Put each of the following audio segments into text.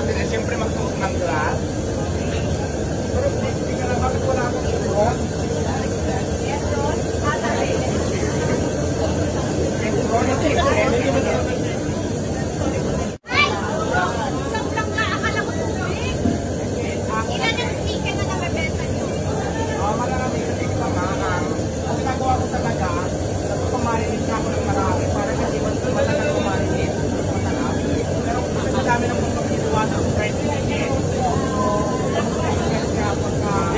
natin ay siyempre magsuot ng glass. Pero hindi ka lang, bakit wala akong suot?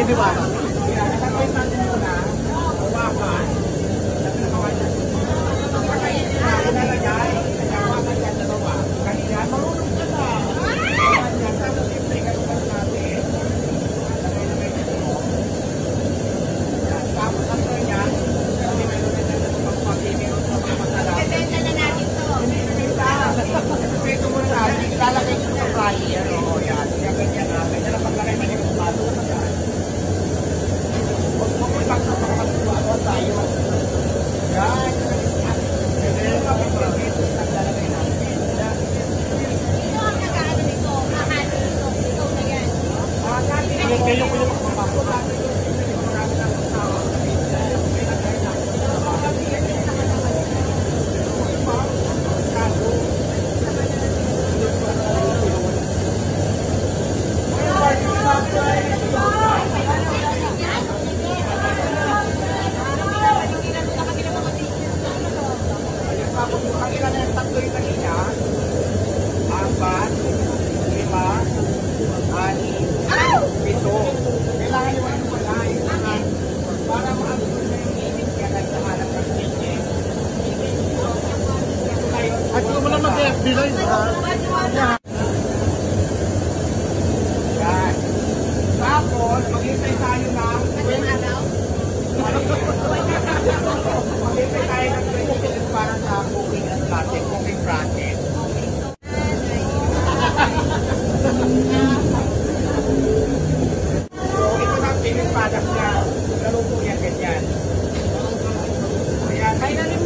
Di ba? Lalagay ko sa fryer. Oo, yan. Kaya ganyan na. Ganyan na paglagay mo yung tomato. Huwag mo ipagkakakagawa tayo. Yan. Ganyan na pag-promit. Naglalagay natin. Ito ang nag-ano nito. Mahal nito. Ito na yan. Kayo ko yung makapapapot. Ang ilan na yung tatlo yung kanina, 4, 5, 6, 7. Kailangan yung ano wala, para maabot na yung init kaya nagsahanap ng init. At kung mo lang mag-FB live ha? Yan. Tapos, maghintay tayo ng 20 araw. Maghintay tayo ng 20 minutes para sa cooking and process, cooking process. So, ito na ang finished product niya. Naluto yan ganyan. Ayan.